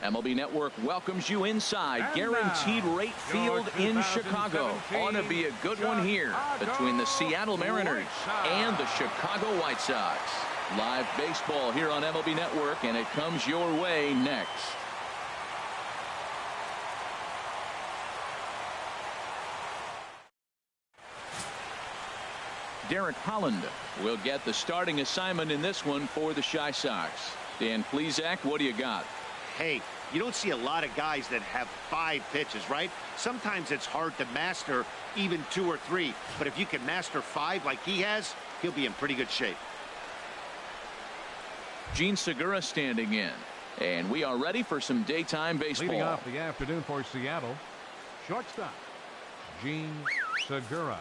MLB Network welcomes you inside Guaranteed Rate Field in Chicago. Ought to be a good one here between the Seattle Mariners and the Chicago White Sox. Live baseball here on MLB Network, and it comes your way next. Derek Holland will get the starting assignment in this one for the Chi Sox. Dan Plesac, what do you got? Hey, you don't see a lot of guys that have 5 pitches, right? Sometimes it's hard to master even 2 or 3. But if you can master 5 like he has, he'll be in pretty good shape. Gene Segura standing in. And we are ready for some daytime baseball. Leading off the afternoon for Seattle, shortstop, Gene Segura.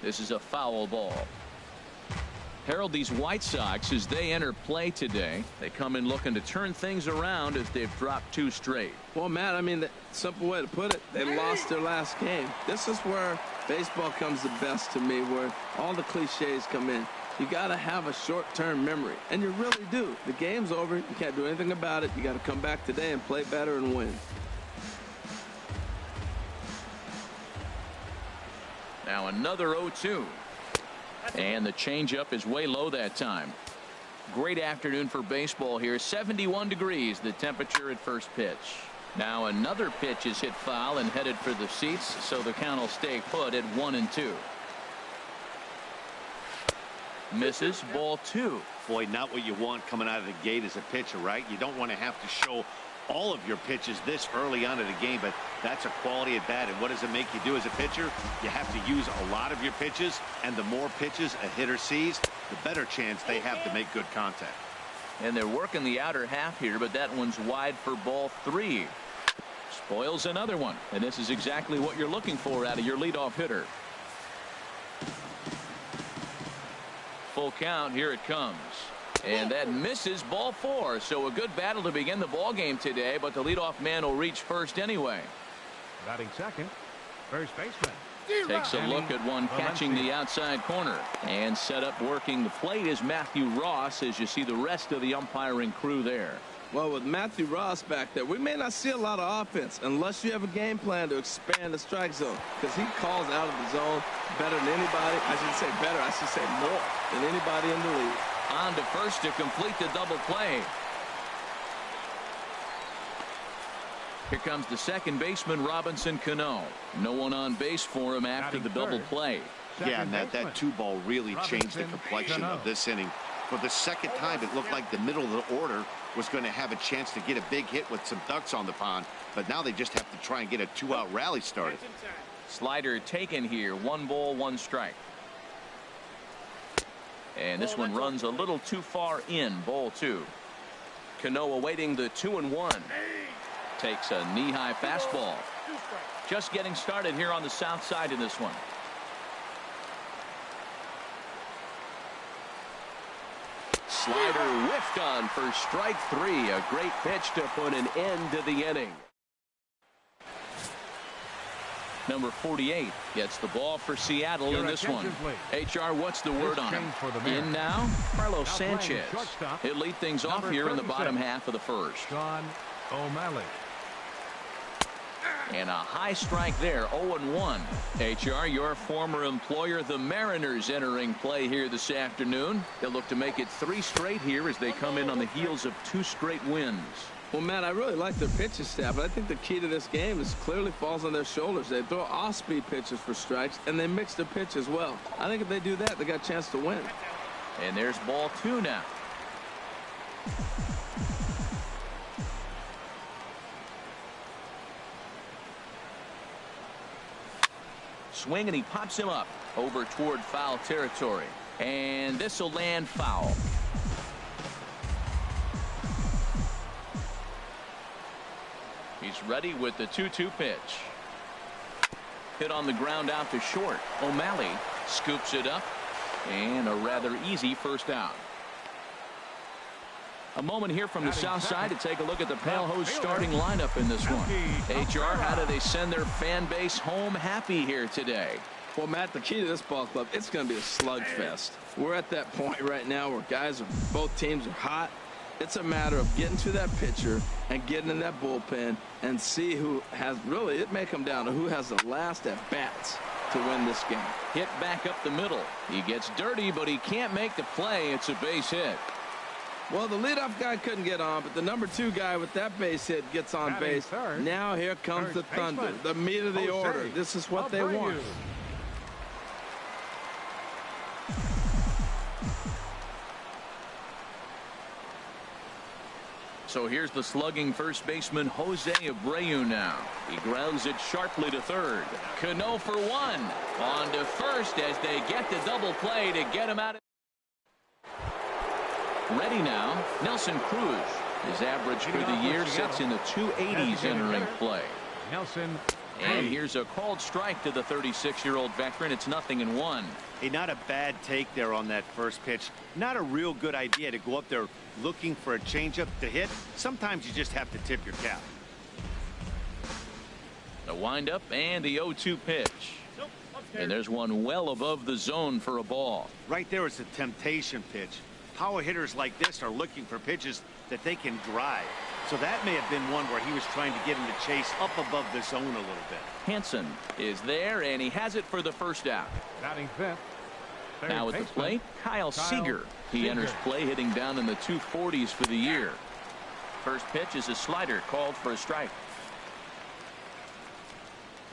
This is a foul ball. Harold, these White Sox, as they enter play today, they come in looking to turn things around as they've dropped 2 straight. Well, Matt, I mean, the simple way to put it, they lost their last game. This is where baseball comes the best to me, where all the cliches come in. You got to have a short-term memory, and you really do. The game's over. You can't do anything about it. You got to come back today and play better and win. Now another 0-2. And the changeup is way low that time. Great afternoon for baseball here. 71 degrees the temperature at first pitch. Now another pitch is hit foul and headed for the seats, so the count will stay put at 1-2. Misses, ball 2. Boy, not what you want coming out of the gate as a pitcher, right? You don't want to have to show all of your pitches this early on in the game, but that's a quality at bat. And what does it make you do as a pitcher? You have to use a lot of your pitches, and the more pitches a hitter sees, the better chance they have to make good contact. And they're working the outer half here, but that one's wide for ball 3. Spoils another one, and this is exactly what you're looking for out of your leadoff hitter. Full count, here it comes. And that misses, ball 4. So a good battle to begin the ball game today, but the leadoff man will reach first anyway. Batting second, first baseman. Takes a look at one catching the outside corner. And set up working the plate is Matthew Ross, as you see the rest of the umpiring crew there. Well, with Matthew Ross back there, we may not see a lot of offense unless you have a game plan to expand the strike zone, because he calls out of the zone better than anybody. I shouldn't say better, I should say more than anybody in the league. On to first to complete the double play. Here comes the second baseman, Robinson Cano. No one on base for him after the double play. Yeah, and that 2-ball really changed the complexion of this inning. For the second time, it looked like the middle of the order was going to have a chance to get a big hit with some ducks on the pond, but now they just have to try and get a 2-out rally started. Slider taken here. 1 ball, 1 strike. And this one runs a little too far in, ball 2. Cano awaiting the 2-1. Takes a knee-high fastball. Just getting started here on the south side in this one. Slider whiffed on for strike 3. A great pitch to put an end to the inning. Number 48 gets the ball for Seattle in this one. HR, what's the word on him? In now, Carlos Sanchez. He'll lead things off here in the bottom half of the first. Sean O'Malley. And a high strike there, 0-1. HR, your former employer, the Mariners, entering play here this afternoon. They'll look to make it 3 straight here as they come in on the heels of 2 straight wins. Well, Matt, I really like their pitching staff, but I think the key to this game is clearly falls on their shoulders. They throw off-speed pitches for strikes, and they mix their pitch as well. I think if they do that, they got a chance to win. And there's ball 2 now. Swing, and he pops him up over toward foul territory. And this will land foul. He's ready with the 2-2 pitch. Hit on the ground out to short. O'Malley scoops it up, and a rather easy first out. A moment here from the south side to take a look at the Pale Hose starting lineup in this one. HR, how do they send their fan base home happy here today? Well, Matt, the key to this ball club, it's going to be a slugfest. We're at that point right now where both teams are hot. It's a matter of getting to that pitcher and getting in that bullpen and see who has, really, it may come down to who has the last at-bats to win this game. Hit back up the middle. He gets dirty, but he can't make the play. It's a base hit. Well, the leadoff guy couldn't get on, but the number 2 guy with that base hit gets on base. Now here comes the thunder, the meat of the order. This is what they want. So here's the slugging first baseman Jose Abreu now. He grounds it sharply to third. Cano for 1. On to first as they get the double play to get him out of. Ready now, Nelson Cruz. His average for the year sits in the 280s entering play. Nelson. And here's a called strike to the 36-year-old veteran. It's 0-1. Hey, not a bad take there on that first pitch. Not a real good idea to go up there looking for a changeup to hit. Sometimes you just have to tip your cap. The windup and the 0-2 pitch. And there's one well above the zone for a ball. Right there is a temptation pitch. Power hitters like this are looking for pitches that they can drive. So that may have been one where he was trying to get him to chase up above the zone a little bit. Hansen is there, and he has it for the first out. Batting fifth. Now at the plate, Kyle Seager. He enters play hitting down in the 240s for the year. First pitch is a slider called for a strike.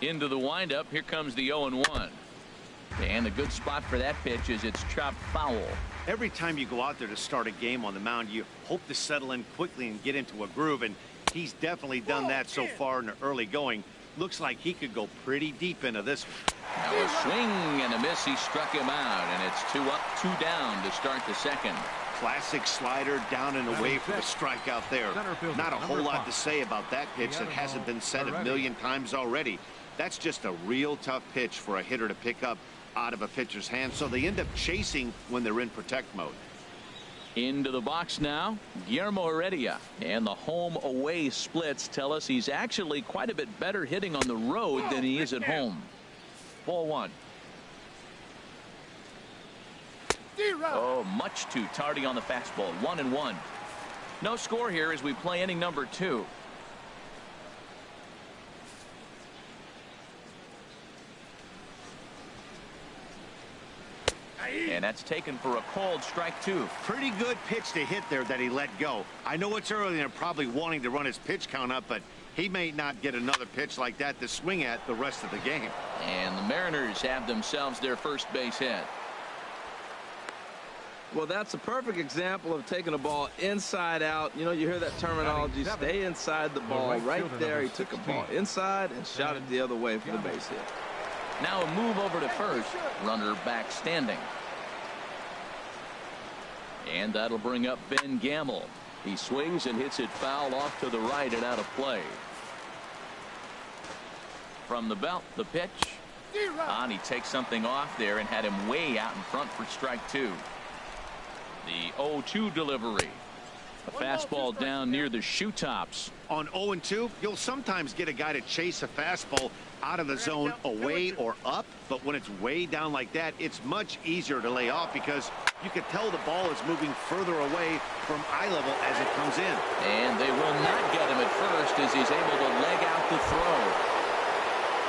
Into the windup. Here comes the 0-1. And a good spot for that pitch is it's chopped foul. Every time you go out there to start a game on the mound, you hope to settle in quickly and get into a groove, and he's definitely done that so far in the early going. Looks like he could go pretty deep into this one. Now a swing and a miss. He struck him out, and it's 2 up, 2 down to start the second. Classic slider down and away for the strikeout there. Not a whole lot to say about that pitch that hasn't been said a million times already. That's just a real tough pitch for a hitter to pick up out of a pitcher's hand, so they end up chasing when they're in protect mode. Into the box now, Guillermo Heredia, and the home away splits tell us he's actually quite a bit better hitting on the road than he is at home. Ball 1. Oh, much too tardy on the fastball. 1-1. No score here as we play inning number 2. And that's taken for a called strike 2. Pretty good pitch to hit there that he let go. I know it's early and they're probably wanting to run his pitch count up, but he may not get another pitch like that to swing at the rest of the game. And the Mariners have themselves their first base hit. Well, that's a perfect example of taking a ball inside out. You know, you hear that terminology, stay inside the ball. Right there, he took a ball inside and shot it the other way for the base hit. Now a move over to first. Runner back standing. And that'll bring up Ben Gamble. He swings and hits it foul off to the right and out of play. From the belt, the pitch. And he takes something off there and had him way out in front for strike 2. The 0-2 delivery. A fastball down near the shoe tops. On 0-2, you'll sometimes get a guy to chase a fastball out of the zone away or up, but when it's way down like that, it's much easier to lay off because you can tell the ball is moving further away from eye level as it comes in. And they will not get him at first as he's able to leg out the throw.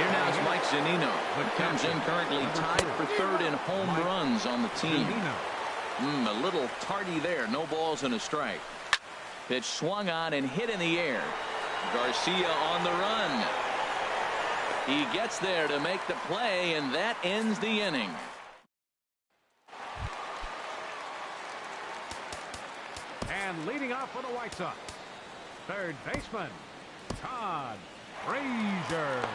Here now is Mike Zunino, who comes in currently tied for third in home runs on the team. A little tardy there. No balls and a strike. Pitch swung on and hit in the air. Garcia on the run. He gets there to make the play, and that ends the inning. And leading off for the White Sox, third baseman, Todd Frazier.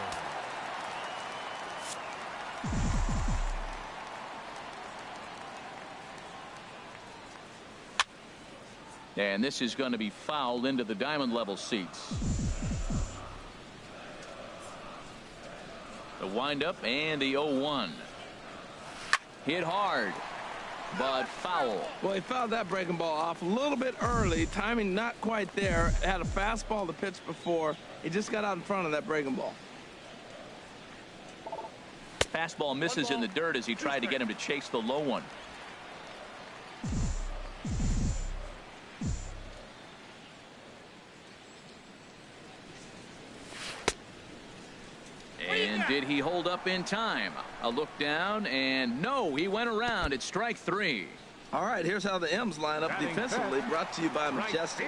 And this is going to be fouled into the diamond level seats. The windup and the 0-1. Hit hard, but foul. Well, he fouled that breaking ball off a little bit early. Timing not quite there. Had a fastball to pitch before. He just got out in front of that breaking ball. Fastball misses in the dirt as he tried to get him to chase the low one. And did he hold up in time? A look down, and no, he went around. It's strike 3. All right, here's how the M's line up defensively, brought to you by Majestic.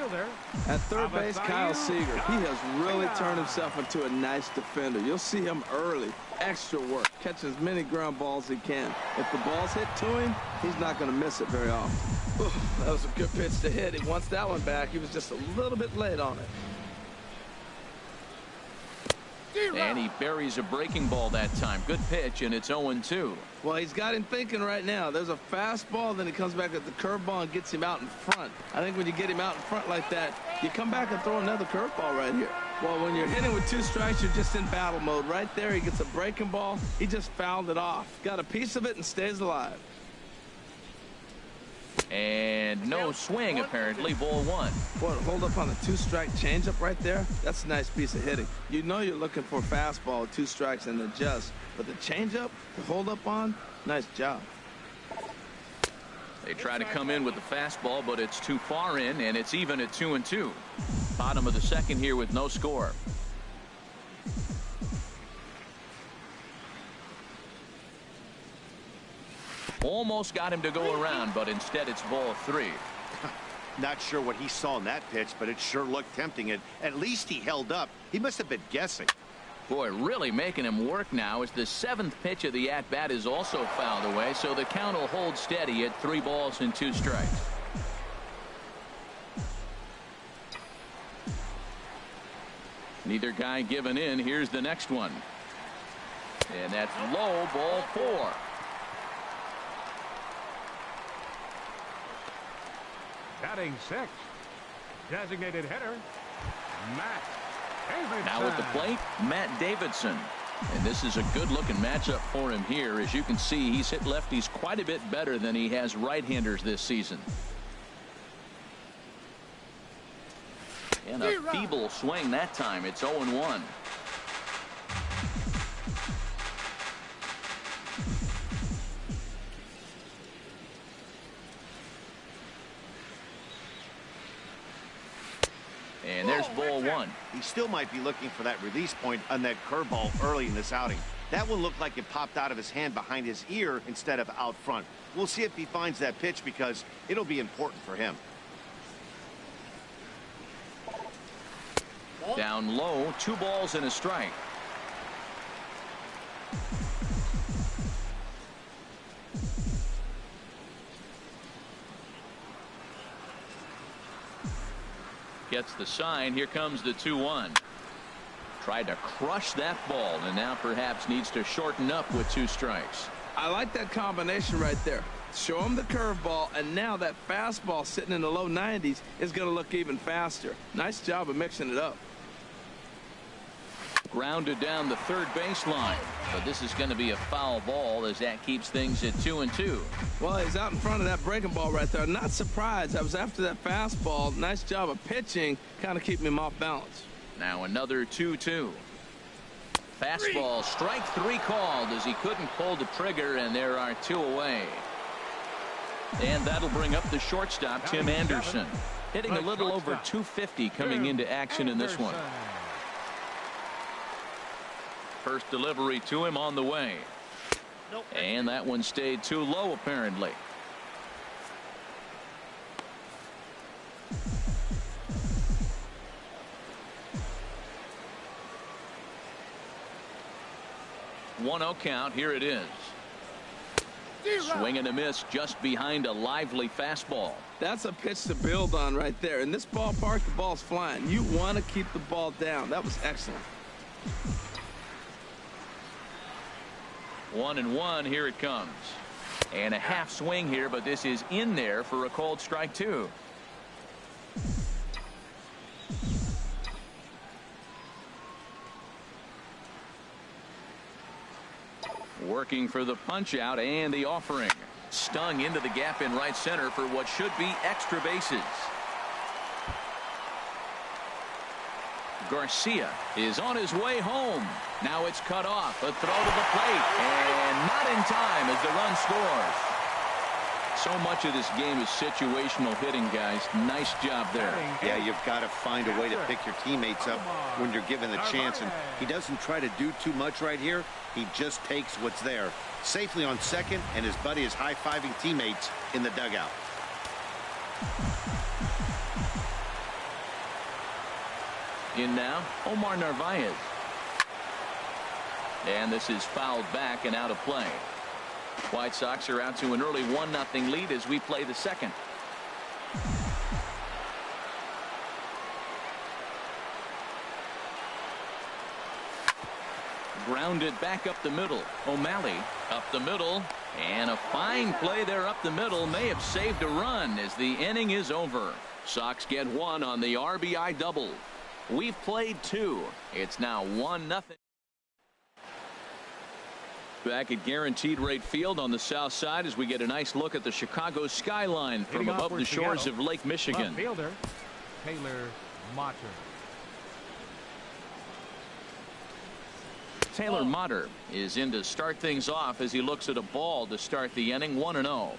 At third base, Kyle Seager. He has really turned himself into a nice defender. You'll see him early. Extra work. Catching as many ground balls as he can. If the ball's hit to him, he's not going to miss it very often. Ooh, that was a good pitch to hit. He wants that one back. He was just a little bit late on it. And he buries a breaking ball that time. Good pitch, and it's 0-2. Well, he's got him thinking right now. There's a fastball, then he comes back at the curveball and gets him out in front. I think when you get him out in front like that, you come back and throw another curveball right here. Well, when you're hitting with 2 strikes, you're just in battle mode. Right there, he gets a breaking ball. He just fouled it off. Got a piece of it and stays alive. And no swing, apparently. Ball 1. Boy, to hold up on a 2-strike changeup right there, that's a nice piece of hitting. You know you're looking for a fastball with 2 strikes and adjust. But the changeup to hold up on, nice job. They try to come in with the fastball, but it's too far in, and it's even at 2-2. Bottom of the second here with no score. Almost got him to go around, but instead it's ball 3. Not sure what he saw in that pitch, but it sure looked tempting. And at least he held up. He must have been guessing. Boy, really making him work now as the 7th pitch of the at-bat is also fouled away, so the count will hold steady at 3 balls and 2 strikes. Neither guy giving in. Here's the next one. And that's low, ball 4. Batting 6, designated hitter, Matt Davidson. Now at the plate, Matt Davidson. And this is a good-looking matchup for him here. As you can see, he's hit lefties quite a bit better than he has right-handers this season. And a feeble swing that time. It's 0-1. And there's ball 1. He still might be looking for that release point on that curveball early in this outing. That one looked like it popped out of his hand behind his ear instead of out front. We'll see if he finds that pitch because it'll be important for him. Down low, 2 balls and a strike. Gets the sign. Here comes the 2-1. Tried to crush that ball, and now perhaps needs to shorten up with 2 strikes. I like that combination right there. Show him the curveball, and now that fastball sitting in the low 90s is going to look even faster. Nice job of mixing it up. Grounded down the third baseline, but this is going to be a foul ball as that keeps things at 2-2. Well, he's out in front of that breaking ball right there. Not surprised. I was after that fastball. Nice job of pitching, kind of keeping him off balance. Now another 2-2. Fastball, strike 3 called as he couldn't pull the trigger, and there are 2 away. And that'll bring up the shortstop, Tim Anderson, hitting a little over 250 coming into action in this one. First delivery to him on the way. And that one stayed too low, apparently. One 0 count. Here it is. Swing and a miss just behind a lively fastball. That's a pitch to build on right there. In this ballpark, the ball's flying. You want to keep the ball down. That was excellent. 1-1. Here it comes. And a half swing here, but this is in there for a called strike 2. Working for the punch out and the offering. Stung into the gap in right center for what should be extra bases. Garcia is on his way home. Now it's cut off. A throw to the plate. And not in time as the run scores. So much of this game is situational hitting, guys. Nice job there. Yeah, you've got to find a way to pick your teammates up when you're given the chance. And he doesn't try to do too much right here. He just takes what's there. Safely on second, and his buddy is high-fiving teammates in the dugout. In now, Omar Narvaez. And this is fouled back and out of play. White Sox are out to an early 1-0 lead as we play the second. Grounded back up the middle. O'Malley up the middle. And a fine play there up the middle may have saved a run as the inning is over. Sox get one on the RBI double. We've played 2. It's now 1-0. Back at Guaranteed Rate Field on the south side as we get a nice look at the Chicago skyline from above the shores of Lake Michigan. Fielder Taylor Motter. Taylor Motter is in to start things off as he looks at a ball to start the inning. 1-0.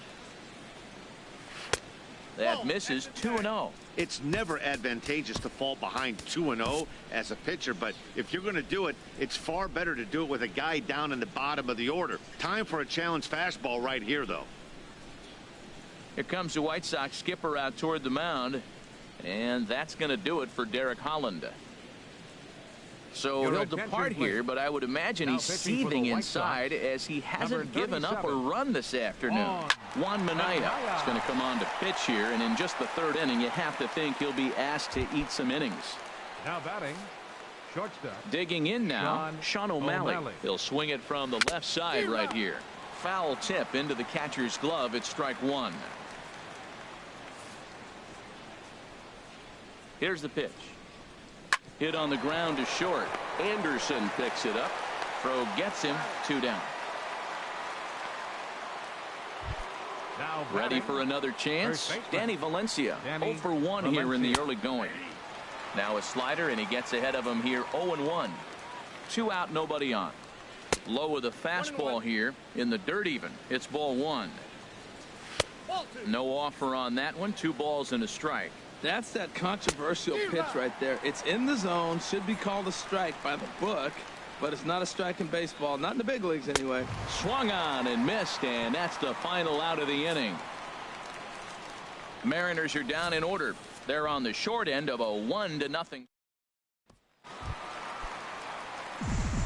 That misses. 2-0. It's never advantageous to fall behind 2-0 as a pitcher, but if you're going to do it, it's far better to do it with a guy down in the bottom of the order. Time for a challenge fastball right here, though. Here comes the White Sox skipper out toward the mound, and that's going to do it for Derek Holland. So he'll depart here, but I would imagine he's seething inside as he hasn't given up a run this afternoon. Juan Minaya is going to come on to pitch here, and in just the third inning, you have to think he'll be asked to eat some innings. Now batting, shortstop. Digging in now, Sean O'Malley. He'll swing it from the left side right here. Foul tip into the catcher's glove. It's strike 1. Here's the pitch. Hit on the ground to short. Anderson picks it up. Throw gets him. 2 down. Now ready for another chance. Danny Valencia. 0 for 1 here in the early going. Now a slider, and he gets ahead of him here. 0-1. 2 out, nobody on. Low with a fastball here in the dirt even. It's ball 1. No offer on that one. 2 balls and a strike. That's that controversial pitch right there. It's in the zone, should be called a strike by the book, but it's not a strike in baseball, not in the big leagues anyway. Swung on and missed, and that's the final out of the inning. Mariners are down in order. They're on the short end of a 1-0.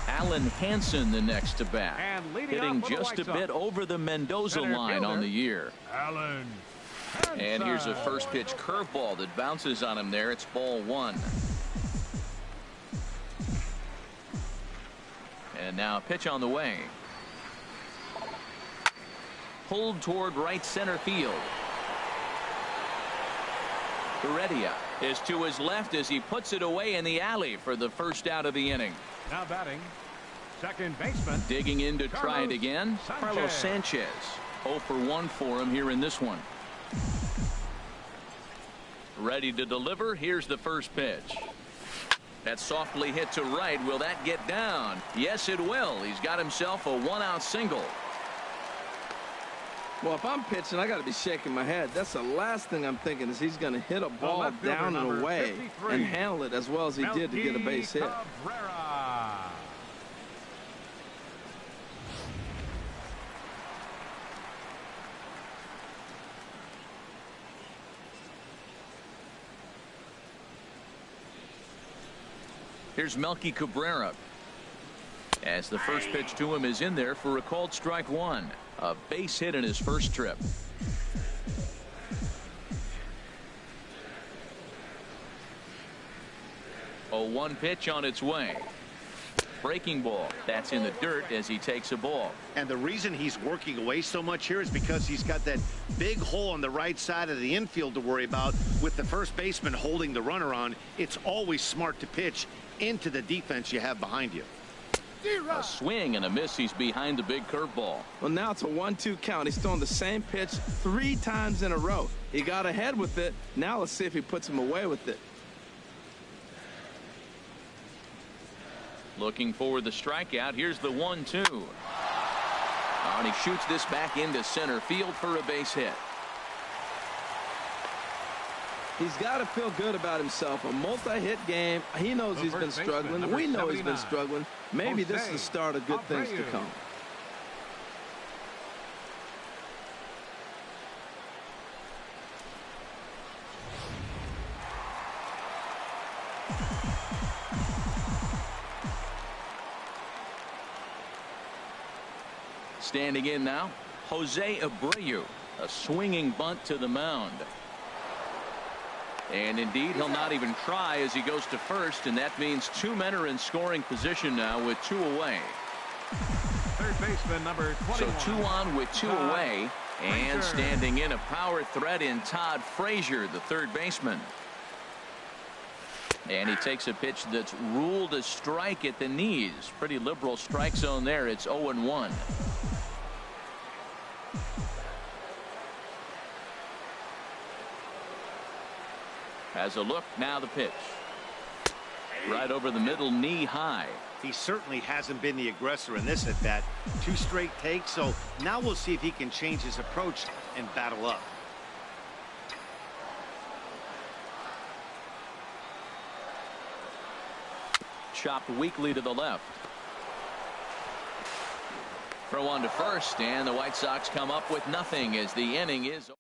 Alan Hansen the next to bat, hitting just a bit over the Mendoza line on the year. Alan. And here's a first pitch curveball that bounces on him there. It's ball 1. And now a pitch on the way. Pulled toward right center field. Heredia is to his left as he puts it away in the alley for the first out of the inning. Now batting, second baseman. Digging in to try it again. Carlos Sanchez. 0 for 1 for him here in this one. Ready to deliver. Here's the first pitch. That's softly hit to right. Will that get down? Yes, it will. He's got himself a 1-out single. Well, if I'm pitching, I got to be shaking my head. That's the last thing I'm thinking is he's going to hit a ball down and away and handle it as well as he did to get a base hit. Here's Melky Cabrera as the first pitch to him is in there for a called strike 1. A base hit in his first trip. A 1 pitch on its way. Breaking ball. That's in the dirt as he takes a ball. And the reason he's working away so much here is because he's got that big hole on the right side of the infield to worry about with the first baseman holding the runner on. It's always smart to pitch into the defense you have behind you. A swing and a miss. He's behind the big curveball. Well, now it's a 1-2 count. He's throwing the same pitch 3 times in a row. He got ahead with it. Now let's see if he puts him away with it. Looking for the strikeout. Here's the 1-2. And he shoots this back into center field for a base hit. He's got to feel good about himself. A multi-hit game. He knows he's been struggling. We know he's been struggling. Maybe this is the start of good things to come. Standing in now, Jose Abreu. A swinging bunt to the mound. And indeed, he'll not even try as he goes to first, and that means 2 men are in scoring position now with 2 away. Third baseman number 21. So 2 on with 2 away, and standing in a power threat in Todd Frazier, the third baseman. And he takes a pitch that's ruled a strike at the knees. Pretty liberal strike zone there. It's 0-1. Has a look. Now the pitch. Right over the middle, knee high. He certainly hasn't been the aggressor in this at bat. 2 straight takes, so now we'll see if he can change his approach and battle up. Chopped weakly to the left. Throw on to first, and the White Sox come up with nothing as the inning is.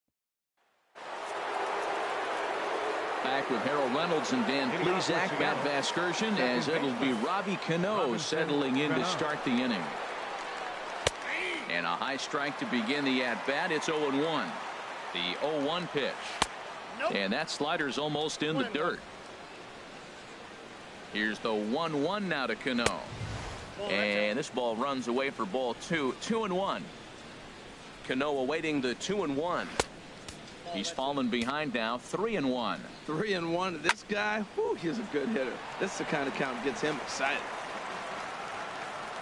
Back with Harold Reynolds and Dan Plesac. Matt Vasgersian, as it'll be Robbie Cano settling in to start the inning. And a high strike to begin the at-bat. It's 0-1. The 0-1 pitch. And that slider's almost in the dirt. Here's the 1-1 now to Cano. And this ball runs away for ball 2. 2-1. Cano awaiting the 2-1. He's fallen behind now. 3-1. 3-1. This guy, whew, he's a good hitter. This is the kind of count that gets him excited.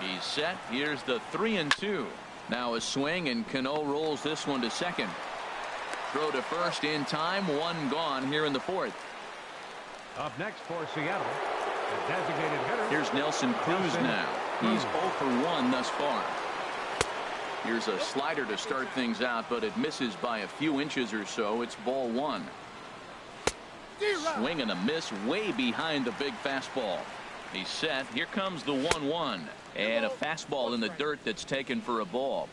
He's set. Here's the 3-2. Now a swing, and Cano rolls this one to second. Throw to first in time. 1 gone here in the 4th. Up next for Seattle, the designated hitter. Here's Nelson Cruz now. He's 0 for 1 thus far. Here's a slider to start things out, but it misses by a few inches or so. It's ball 1. Swing and a miss way behind the big fastball. He's set. Here comes the 1-1. And a fastball in the dirt that's taken for a ball.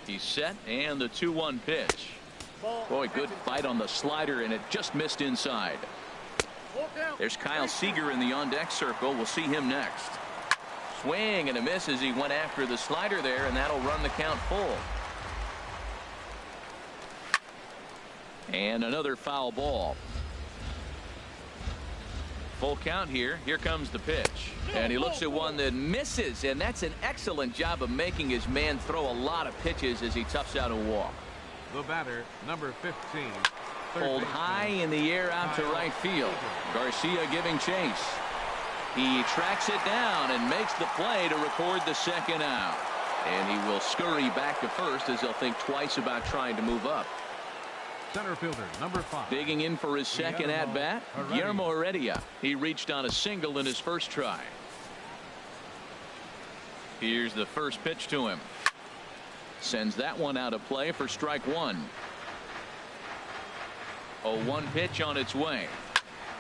He's set, and the 2-1 pitch. Boy, good fight on the slider, and it just missed inside. There's Kyle Seager in the on-deck circle. We'll see him next. Swing and a miss as he went after the slider there, and that'll run the count full. And another foul ball. Full count here. Here comes the pitch. And he looks at one that misses, and that's an excellent job of making his man throw a lot of pitches as he toughs out a walk. The batter, number 15. Pulled high in the air out to right field. Garcia giving chase. He tracks it down and makes the play to record the second out. And he will scurry back to first as he'll think twice about trying to move up. Center fielder, number 5. Digging in for his second at-bat, Guillermo Heredia. He reached on a single in his first try. Here's the first pitch to him. Sends that one out of play for strike 1. 0-1 pitch on its way.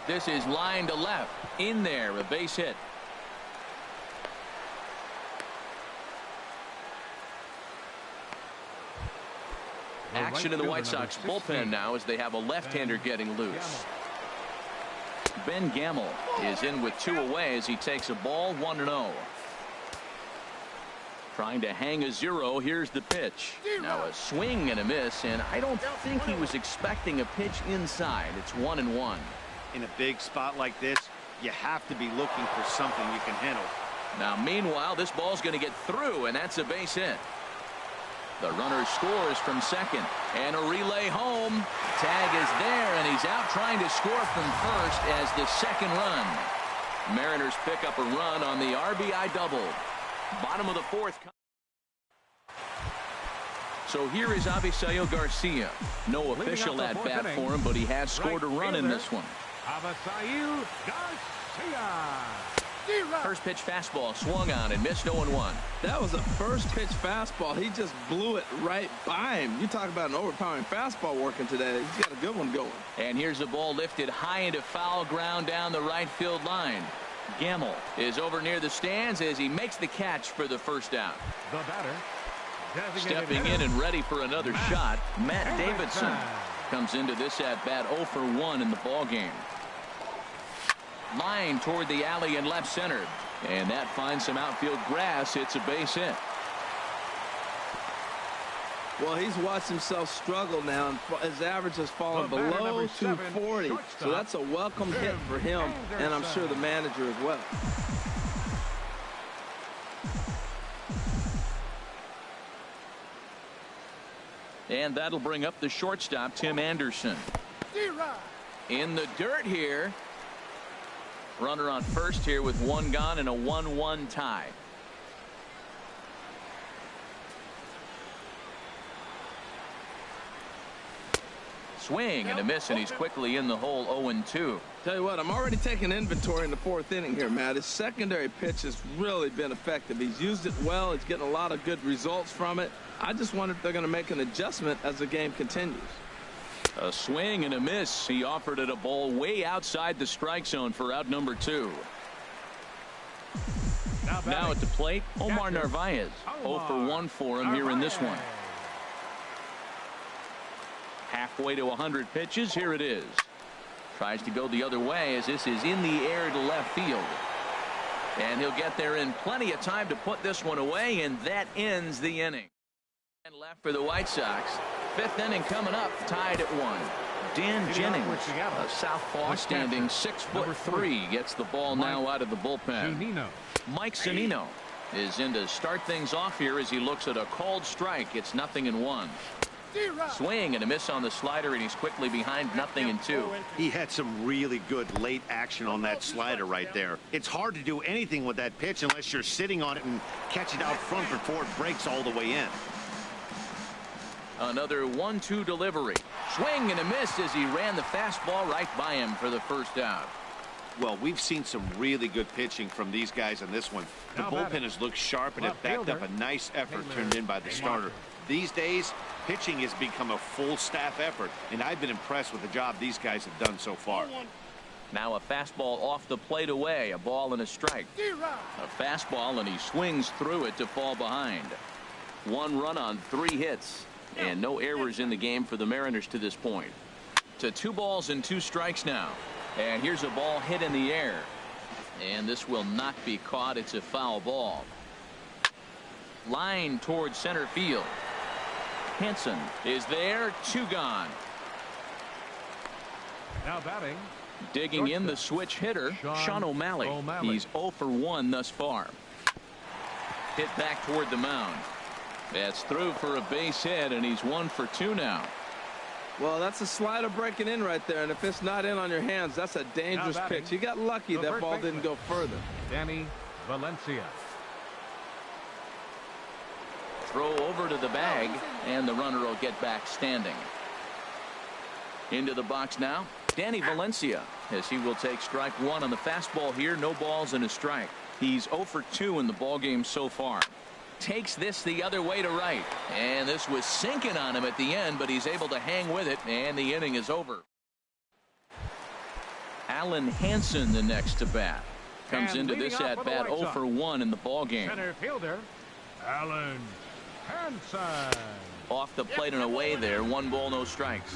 This is line to left. In there, a base hit. Action in the White Sox bullpen now as they have a left-hander getting loose. Ben Gamel is in with 2 away as he takes a ball. 1-0. Trying to hang a 0. Here's the pitch. Now a swing and a miss, and I don't think he was expecting a pitch inside. It's 1-1. In a big spot like this, you have to be looking for something you can handle. Now, meanwhile, this ball's going to get through, and that's a base hit. The runner scores from second, and a relay home. Tag is there, and he's out trying to score from first as the second run. Mariners pick up a run on the RBI double. Bottom of the fourth. So here is Avisail Garcia. No official at bat for him, but he has scored a run in this one. Avisail Garcia. First pitch fastball swung on and missed 0-1. That was a first pitch fastball. He just blew it right by him. You talk about an overpowering fastball working today. He's got a good one going. And here's the ball lifted high into foul ground down the right field line. Gamble is over near the stands as he makes the catch for the first out. The batter. Stepping in and ready for another shot, Matt Davidson comes into this at bat 0 for 1 in the ball game. Line toward the alley in left center, and that finds some outfield grass. It's a base hit. Well, he's watched himself struggle now, and his average has fallen below 240. So that's a welcome hit for him, and I'm sure the manager as well. And that'll bring up the shortstop, Tim Anderson. In the dirt here. Runner on first here with one gone and a 1-1 tie. Swing and a miss, and he's quickly in the hole. 0-2. Tell you what, I'm already taking inventory in the fourth inning here, Matt. His secondary pitch has really been effective. He's used it well. He's getting a lot of good results from it. I just wonder if they're going to make an adjustment as the game continues. A swing and a miss. He offered it a ball way outside the strike zone for out number 2. Now at the plate, Omar Narvaez. 0 for 1 for him here in this one. Halfway to 100 pitches. Here it is. Tries to go the other way as this is in the air to left field. And he'll get there in plenty of time to put this one away, and that ends the inning. And left for the White Sox. Fifth inning coming up, tied at 1. Dan Jennings, a southpaw standing 6'3", gets the ball now out of the bullpen. Mike Zunino is in to start things off here as he looks at a called strike. It's 0-1. Swing and a miss on the slider, and he's quickly behind 0-2. He had some really good late action on that slider right there. It's hard to do anything with that pitch unless you're sitting on it and catch it out front before it breaks all the way in. Another 1-2 delivery. Swing and a miss as he ran the fastball right by him for the first out. Well, we've seen some really good pitching from these guys in this one. The bullpen has looked sharp, and it backed up a nice effort turned in by the starter. These days, pitching has become a full staff effort, and I've been impressed with the job these guys have done so far. Now a fastball off the plate away, a ball and a strike. A fastball, and he swings through it to fall behind. 1 run on 3 hits, and no errors in the game for the Mariners to this point. To 2 balls and 2 strikes now. And here's a ball hit in the air. And this will not be caught. It's a foul ball. Line towards center field. Hansen is there. 2 gone. Now batting. Digging in the switch hitter, Sean O'Malley. He's 0 for 1 thus far. Hit back toward the mound. That's through for a base hit, and he's 1 for 2 now. Well, that's a slider breaking in right there, and if it's not in on your hands, that's a dangerous pitch. You got lucky that ball didn't go further. Danny Valencia. Throw over to the bag, and the runner will get back standing. Into the box now, Danny Valencia, as he will take strike 1 on the fastball here. No balls and a strike. He's 0 for 2 in the ballgame so far. Takes this the other way to right, and this was sinking on him at the end, but he's able to hang with it, and the inning is over. Alan Hansen, the next to bat, comes into this at bat 0 for 1 in the ballgame. Center fielder Alan Hansen. Off the plate and away there. 1 ball, no strikes.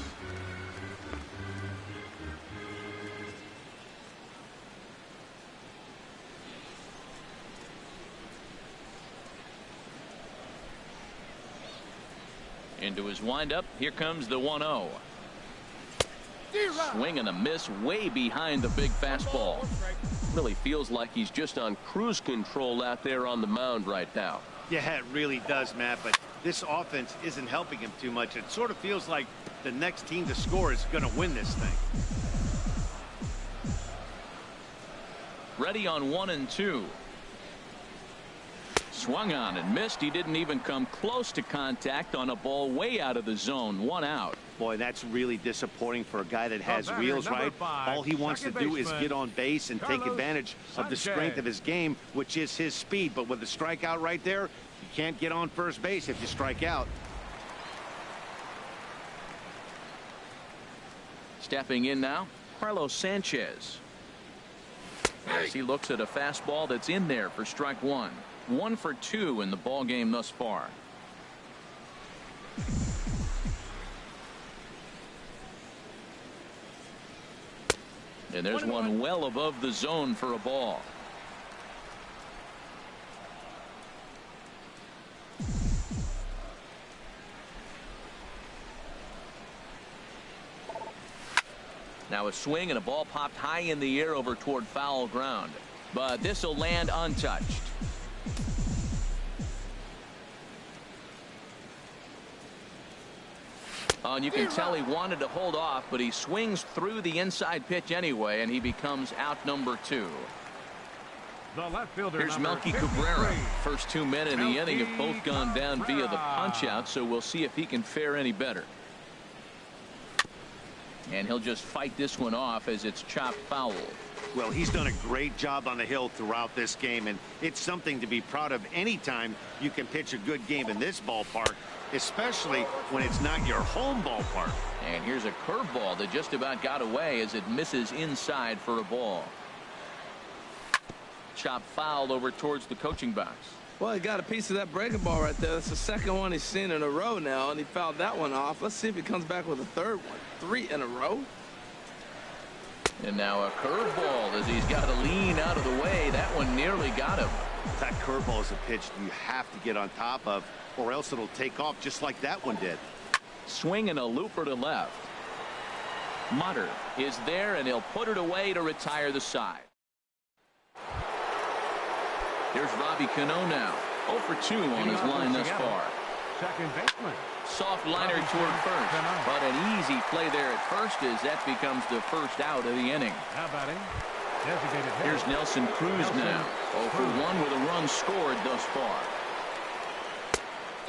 Into his windup. Here comes the 1-0. Swing and a miss way behind the big fastball. Really feels like he's just on cruise control out there on the mound right now. Yeah, it really does, Matt, but this offense isn't helping him too much. It sort of feels like the next team to score is going to win this thing. Ready on 1-2. Swung on and missed. He didn't even come close to contact on a ball way out of the zone. 1 out. Boy, that's really disappointing for a guy that has wheels, right? All he wants to do is get on base and take advantage of the strength of his game, which is his speed. But with the strikeout right there, you can't get on first base if you strike out. Stepping in now, Carlos Sanchez. As he looks at a fastball that's in there for strike 1. 1 for 2 in the ball game thus far. And there's one well above the zone for a ball. Now a swing and a ball popped high in the air over toward foul ground. But this will land untouched. Oh, and you can tell he wanted to hold off, but he swings through the inside pitch anyway, and he becomes out number 2. The left fielder, here's Melky Cabrera. First 2 men in the inning have both gone down via the punch-out, so we'll see if he can fare any better. And he'll just fight this one off as it's chopped foul. Well, he's done a great job on the hill throughout this game, and it's something to be proud of anytime you can pitch a good game in this ballpark, especially when it's not your home ballpark. And here's a curveball that just about got away as it misses inside for a ball. Chopped foul over towards the coaching box. Well, he got a piece of that breaking ball right there. That's the second one he's seen in a row now, and he fouled that one off. Let's see if he comes back with a third one. 3 in a row. And now a curveball as he's got to lean out of the way. That one nearly got him. That curveball is a pitch you have to get on top of, or else it'll take off just like that one did. Swing and a looper to left. Mutter is there, and he'll put it away to retire the side. There's Robbie Cano now. 0 for 2 on his line thus far. Second baseman. Soft liner toward first, but an easy play there at first as that becomes the first out of the inning. How about him? Designated hitter. Here's Nelson Cruz now. 0 for 1 with a run scored thus far.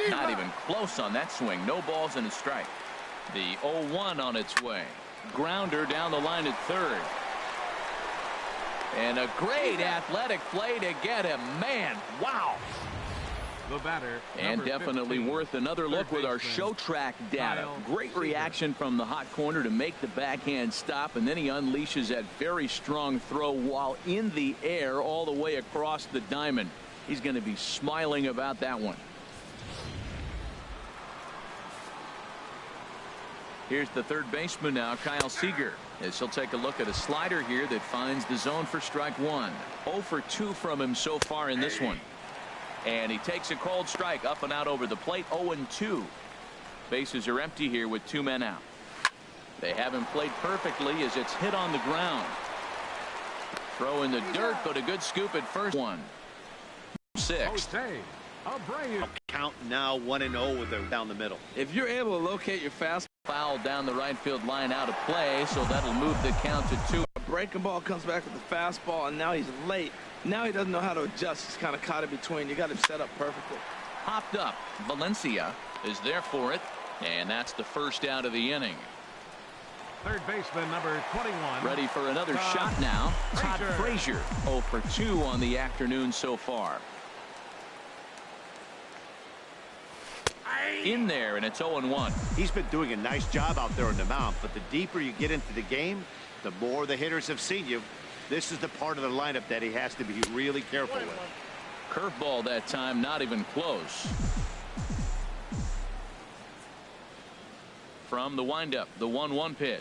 Not even close on that swing. No balls and a strike. The 0-1 on its way. Grounder down the line at third. And a great athletic play to get him. Man, wow. The batter, and definitely 15, worth another look with our show track data. Great reaction from the hot corner to make the backhand stop, and then he unleashes that very strong throw while in the air all the way across the diamond. He's going to be smiling about that one. Here's the third baseman now, Kyle Seager, as he'll take a look at a slider here that finds the zone for strike 1. 0 for 2 from him so far in this one. And he takes a cold strike up and out over the plate. 0-2. Bases are empty here with 2 men out. They haven't played perfectly as it's hit on the ground. Throw in the dirt, but a good scoop at first. 1-6. Count now 1-0 with them down the middle. If you're able to locate your fastball. Foul down the right field line out of play, so that'll move the count to 2. A breaking ball comes back with the fastball, and now he's late. Now he doesn't know how to adjust. He's kind of caught in between. You got him set up perfectly. Popped up. Valencia is there for it, and that's the first out of the inning. Third baseman number 21. Ready for another shot now. Todd Frazier. 0 for 2 on the afternoon so far. In there, and it's 0-1. He's been doing a nice job out there on the mound, but the deeper you get into the game, the more the hitters have seen you. This is the part of the lineup that he has to be really careful with. Curveball that time, not even close. From the windup, the 1-1 pitch.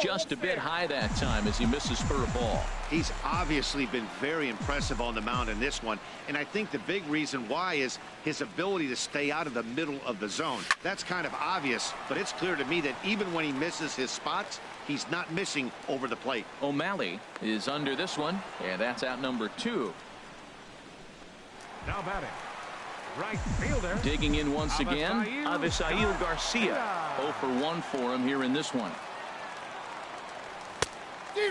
Just a bit high that time as he misses for a ball. He's obviously been very impressive on the mound in this one, and I think the big reason why is his ability to stay out of the middle of the zone. That's kind of obvious, but it's clear to me that even when he misses his spots, he's not missing over the plate. O'Malley is under this one, and that's out number 2. Now batting, right fielder. Digging in once again, Avisail Garcia. 0 for 1 for him here in this one.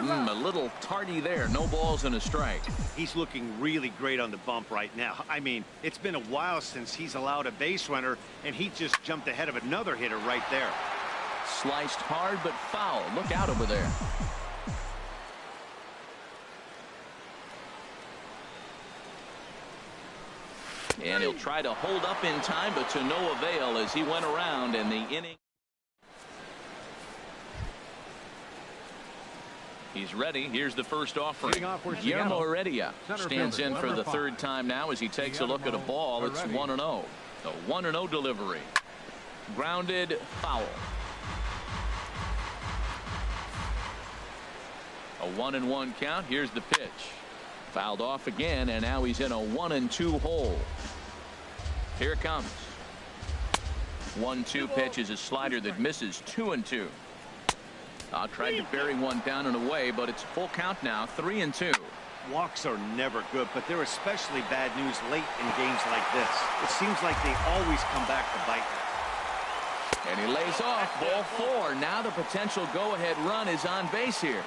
A little tardy there. No balls and a strike. He's looking really great on the bump right now. I mean, it's been a while since he's allowed a base runner, and he just jumped ahead of another hitter right there. Sliced hard but foul. Look out over there. And he'll try to hold up in time, but to no avail as he went around and the inning. He's ready. Here's the first offering. Guillermo Heredia stands in for the 3rd time now as he takes a look at a ball. It's 1-0. A 1-0 delivery. Grounded, foul. A 1-1 count. Here's the pitch. Fouled off again, and now he's in a 1-2 hole. Here it comes. 1-2 pitch is a slider that misses. 2-2. Tried to bury one down and away, but it's full count now. 3-2. Walks are never good, but they're especially bad news late in games like this. It seems like they always come back to bite. And he lays off. Ball 4. Now the potential go-ahead run is on base here.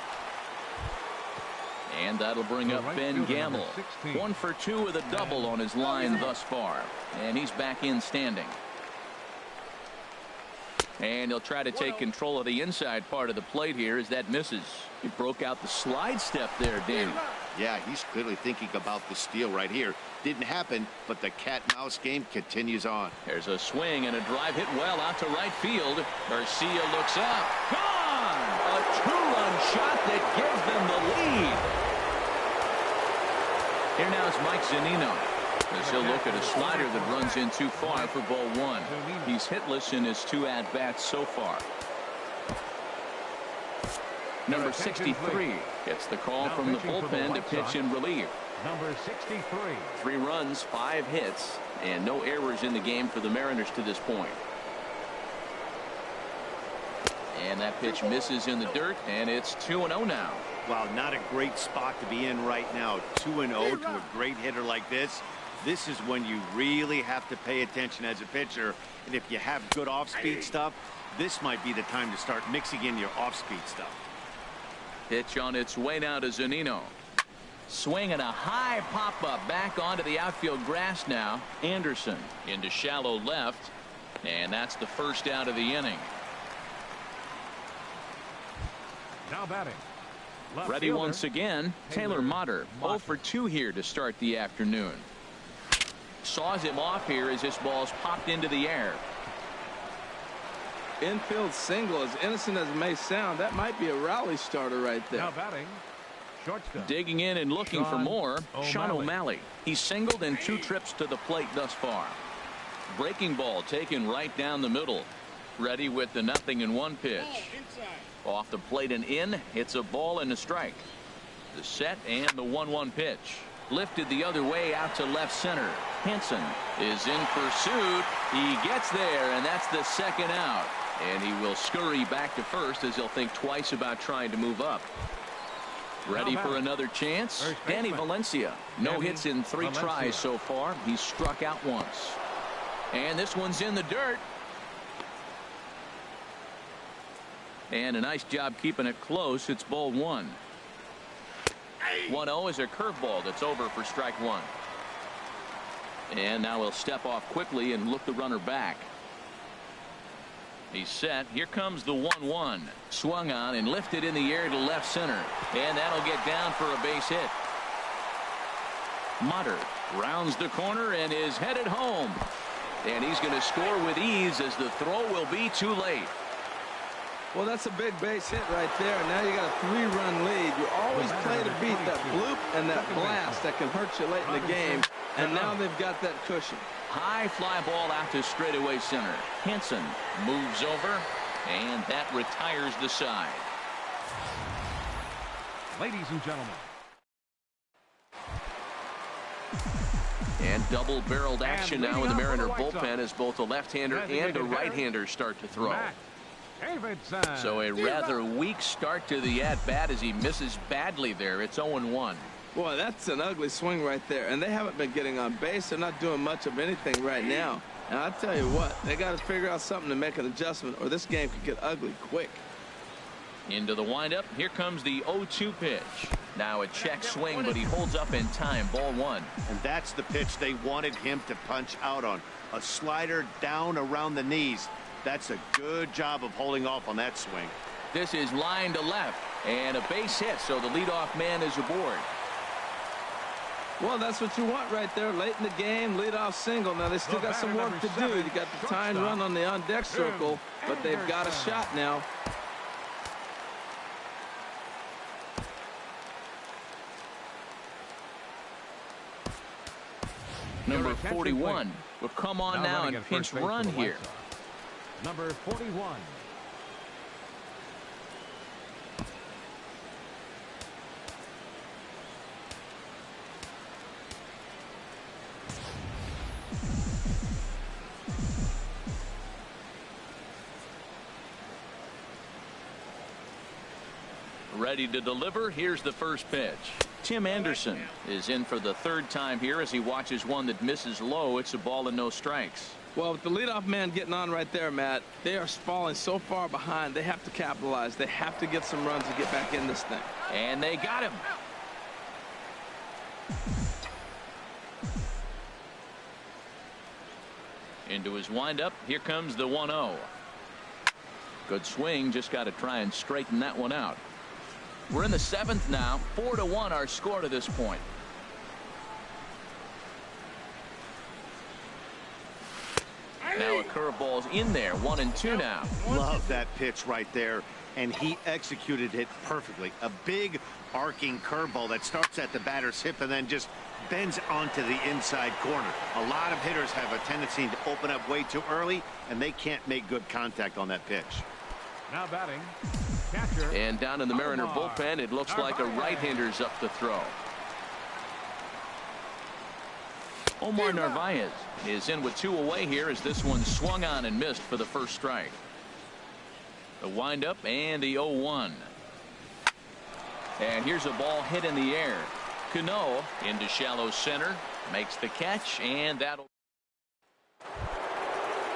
And that'll bring up Ben Gamble. 1 for 2 with a double on his line thus far. And he's back in standing. And he'll try to take control of the inside part of the plate here as that misses. He broke out the slide step there, Danny. Yeah, he's clearly thinking about the steal right here. Didn't happen, but the cat-mouse game continues on. There's a swing and a drive hit well out to right field. Garcia looks up. Gone! A 2-run shot that gives them the lead. Here now is Mike Zunino as he'll look at a slider that runs in too far for ball 1. He's hitless in his 2 at-bats so far. Number 63 gets the call from the bullpen to pitch in relief. Number 63. 3 runs, 5 hits, and no errors in the game for the Mariners to this point. And that pitch misses in the dirt, and it's 2-0 now. Wow, not a great spot to be in right now. 2-0 to a great hitter like this. This is when you really have to pay attention as a pitcher. And if you have good off-speed stuff, this might be the time to start mixing in your off-speed stuff. Pitch on its way now to Zunino. Swing and a high pop-up back onto the outfield grass now. Anderson into shallow left. And that's the first out of the inning. Now batting. Ready once again, Taylor Motter. 0 for 2 here to start the afternoon. Saws him off here as this ball's popped into the air. Infield single, as innocent as it may sound, that might be a rally starter right there. Now batting. Shortstop. Digging in and looking for more, Sean O'Malley. He's singled in 2 trips to the plate thus far. Breaking ball taken right down the middle. Ready with the 0-1 pitch. Off the plate and in. Hits a ball and a strike. The set and the 1-1 pitch. Lifted the other way out to left center. Henson is in pursuit. He gets there, and that's the 2nd out. And he will scurry back to first as he'll think twice about trying to move up. Ready for another chance? Danny Valencia. No hits in 3 tries so far. He's struck out once. And this one's in the dirt. And a nice job keeping it close. It's ball 1. 1-0 is a curveball that's over for strike 1. And now he'll step off quickly and look the runner back. He's set. Here comes the 1-1. Swung on and lifted in the air to left center. And that'll get down for a base hit. Motter rounds the corner and is headed home. And he's going to score with ease as the throw will be too late. Well, that's a big base hit right there. Now you got a 3-run lead. You always play to beat that bloop and that blast that can hurt you late in the game. And now they've got that cushion. High fly ball out to straightaway center. Henson moves over, and that retires the side. Ladies and gentlemen. And double-barreled action now in the Mariner bullpen as both a left-hander and a right-hander start to throw. So a rather weak start to the at-bat as he misses badly there. It's 0-1. Boy, that's an ugly swing right there. And they haven't been getting on base. They're not doing much of anything right now. And I'll tell you what, they got to figure out something to make an adjustment or this game could get ugly quick. Into the windup. Here comes the 0-2 pitch. Now a check swing, but he holds up in time. Ball 1. And that's the pitch they wanted him to punch out on. A slider down around the knees. That's a good job of holding off on that swing. This is line to left. And a base hit, so the leadoff man is aboard. Well, that's what you want right there. Late in the game, leadoff single. Now, they still got some work to do. You got the tying run on the on-deck circle, but they've got a shot now. Number 41 will come on now and pinch run here. Number 41. Ready to deliver. Here's the first pitch. Tim Anderson is in for the third time here as he watches one that misses low. It's a ball and no strikes. Well, with the leadoff man getting on right there, Matt, they are falling so far behind. They have to capitalize. They have to get some runs to get back in this thing. And they got him. Into his windup. Here comes the 1-0. Good swing. Just got to try and straighten that one out. We're in the 7th now. 4-1 our score to this point. Now a curveball's in there. 1-2 now. Love that pitch right there. And he executed it perfectly. A big arcing curveball that starts at the batter's hip and then just bends onto the inside corner. A lot of hitters have a tendency to open up way too early, and they can't make good contact on that pitch. Now batting. Catcher. And down in the Mariner bullpen, it looks like a right-hander's up to throw. Omar Narvaez is in with 2 away here as this one swung on and missed for the first strike. The windup and the 0-1. And here's a ball hit in the air. Cano into shallow center, makes the catch, and that'll.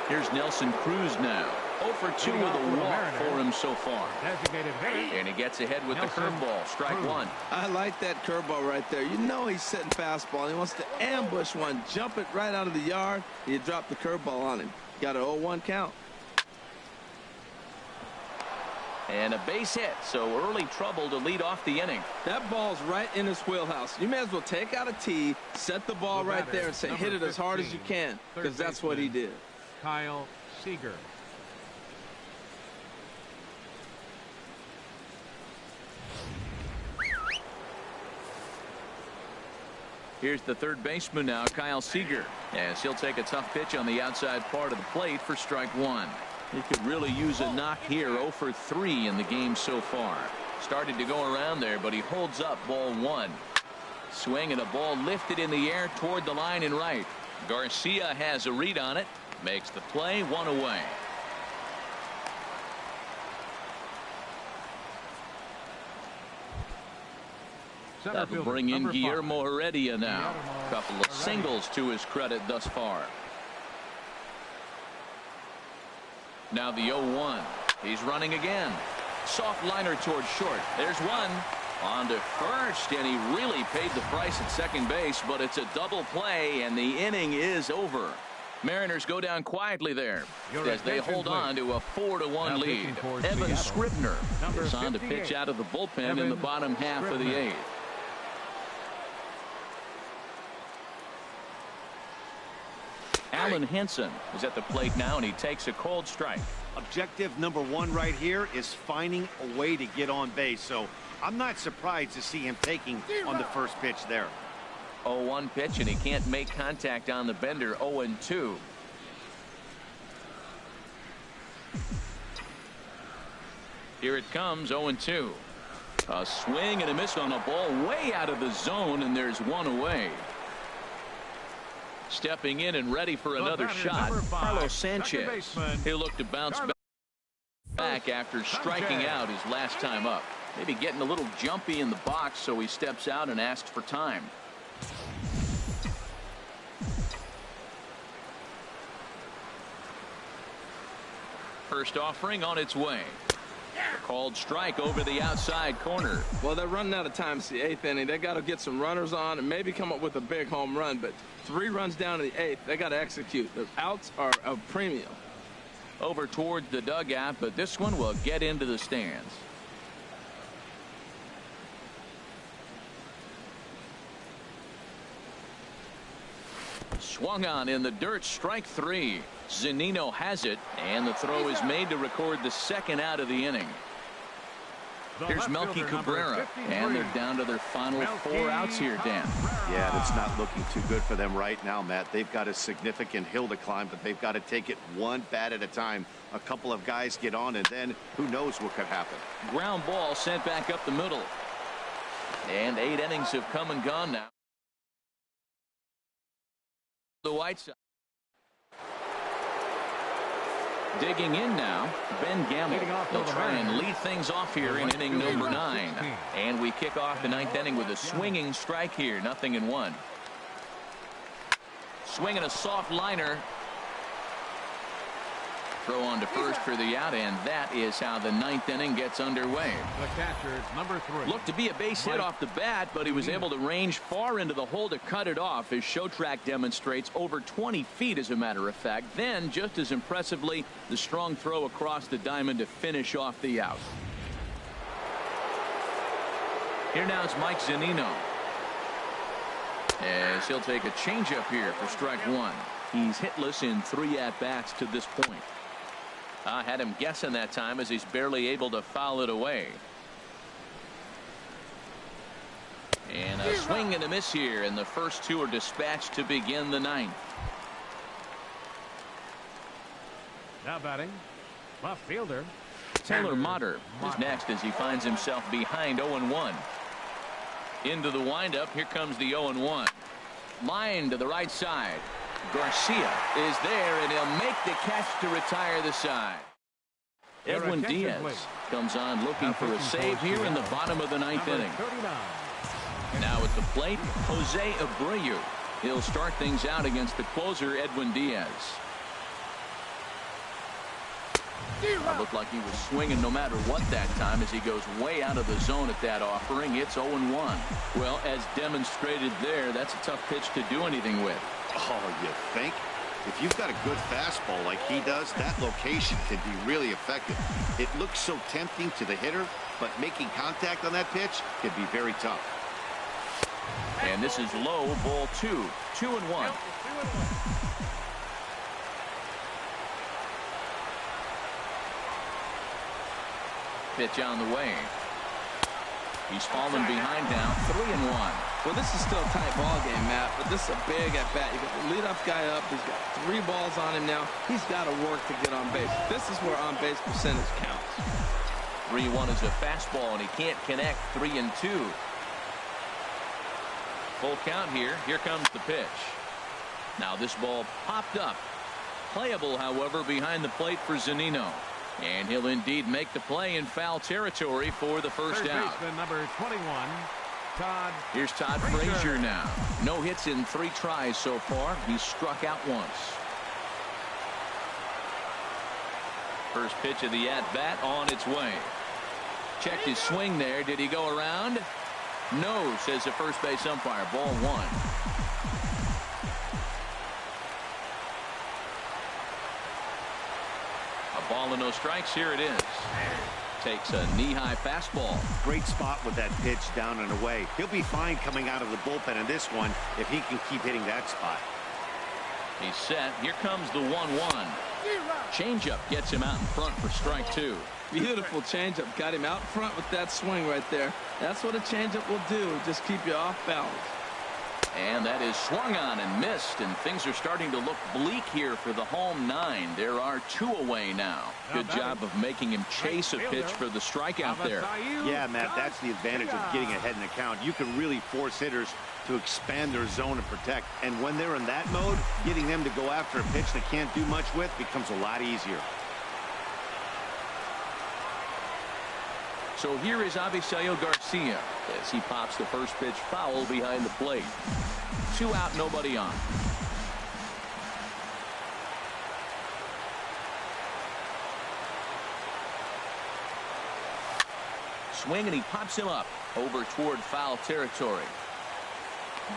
Here's Nelson Cruz now. 0 for 2 with a walk for him so far. And he gets ahead with the curveball. Strike 1. I like that curveball right there. You know he's setting fastball. He wants to ambush one, jump it right out of the yard. You drop the curveball on him. Got an 0-1 count. And a base hit, so early trouble to lead off the inning. That ball's right in his wheelhouse. You may as well take out a tee, set the ball right there, and say hit it as hard as you can, because that's what he did. Kyle Seager. Here's the third baseman now, Kyle Seager, as he'll take a tough pitch on the outside part of the plate for strike 1. He could really use a knock here. 0 for 3 in the game so far. Started to go around there, but he holds up. Ball 1. Swing and a ball lifted in the air toward the line and right. Garcia has a read on it. Makes the play. 1 away. That'll bring in Guillermo Heredia now. A couple of singles to his credit thus far. Now the 0-1. He's running again. Soft liner towards short. There's one. On to first, and he really paid the price at second base, but it's a double play, and the inning is over. Mariners go down quietly there as they hold on to a 4-1 lead. Evan Scribner is on to pitch out of the bullpen in the bottom half of the 8th. Alan Henson is at the plate now, and he takes a cold strike. Objective number 1 right here is finding a way to get on base. So I'm not surprised to see him taking on the first pitch there. 0-1 pitch, and he can't make contact on the bender. 0-2. Here it comes. 0-2. A swing and a miss on a ball way out of the zone, and there's one away. Stepping in and ready for another shot, Carlos Sanchez. He'll look to bounce back after striking out his last time up. Maybe getting a little jumpy in the box, so he steps out and asks for time. First offering on its way. Called strike over the outside corner. Well, they're running out of time. It's the 8th inning. They got to get some runners on and maybe come up with a big home run. But 3 runs down in the 8th. They got to execute. The outs are a premium. Over towards the dugout, but this one will get into the stands. Swung on in the dirt, strike 3. Zunino has it, and the throw is made to record the second out of the inning. Here's Melky Cabrera, and they're down to their final 4 outs here, Dan. Yeah, that's not looking too good for them right now, Matt. They've got a significant hill to climb, but they've got to take it one bat at a time. A couple of guys get on, and then who knows what could happen. Ground ball sent back up the middle. And 8 innings have come and gone now. The White Sox. Digging in now, Ben Gamble. He'll try and lead things off here in inning number 9. And we kick off the 9th inning with a swinging strike here. 0-1. Swinging a soft liner. Throw on to first for the out, and that is how the 9th inning gets underway. The catcher, number 3. Looked to be a base hit off the bat, but he was able to range far into the hole to cut it off. His show track demonstrates over 20 feet, as a matter of fact. Then, just as impressively, the strong throw across the diamond to finish off the out. Here now is Mike Zunino, as he'll take a changeup here for strike 1. He's hitless in 3 at-bats to this point. I had him guessing that time, as he's barely able to foul it away. And a swing and a miss here, and the first 2 are dispatched to begin the 9th. Now batting, left fielder Taylor Motter is next, as he finds himself behind 0-1. Into the windup. Here comes the 0-1. Line to the right side. Garcia is there, and he'll make the catch to retire the side. Edwin Diaz comes on looking for a save here in the bottom of the 9th inning. Now at the plate, Jose Abreu. He'll start things out against the closer, Edwin Diaz. It looked like he was swinging no matter what that time, as he goes way out of the zone at that offering. It's 0-1. Well, as demonstrated there, that's a tough pitch to do anything with. Oh, you think? If you've got a good fastball like he does, that location can be really effective. It looks so tempting to the hitter, but making contact on that pitch can be very tough. And this is low, ball 2. 2-1. Pitch on the way. He's fallen behind now. 3-1. Well, this is still a tight ball game, Matt, but this is a big at bat. You got the leadoff guy up. He's got 3 balls on him now. He's got to work to get on base. This is where on base percentage counts. 3-1 is a fastball, and he can't connect. 3-2. Full count here. Here comes the pitch. Now this ball popped up. Playable, however, behind the plate for Zunino. And he'll indeed make the play in foul territory for the first out. Number 21, Todd. Here's Todd Frazier now. No hits in 3 tries so far. He's struck out once. First pitch of the at-bat on its way. Checked his swing there. Did he go around? No, says the first base umpire. Ball 1. Ball and no strikes. Here it is. Takes a knee-high fastball. Great spot with that pitch down and away. He'll be fine coming out of the bullpen in this one if he can keep hitting that spot. He's set. Here comes the 1-1. Changeup gets him out in front for strike 2. Beautiful changeup. Got him out front with that swing right there. That's what a changeup will do. Just keep you off balance. And that is swung on and missed, and things are starting to look bleak here for the home 9. There are 2 away now. Good job of making him chase a pitch for the strikeout there. Yeah, Matt, that's the advantage of getting ahead in the count. You can really force hitters to expand their zone and protect. And when they're in that mode, getting them to go after a pitch they can't do much with becomes a lot easier. So here is Avisail Garcia as he pops the first pitch foul behind the plate. 2 out, nobody on. Swing, and he pops him up over toward foul territory.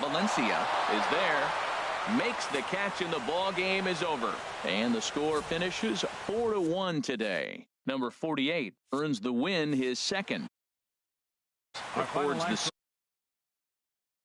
Valencia is there, makes the catch, and the ball game is over. And the score finishes 4-1 today. Number 48 earns the win, his second. Records the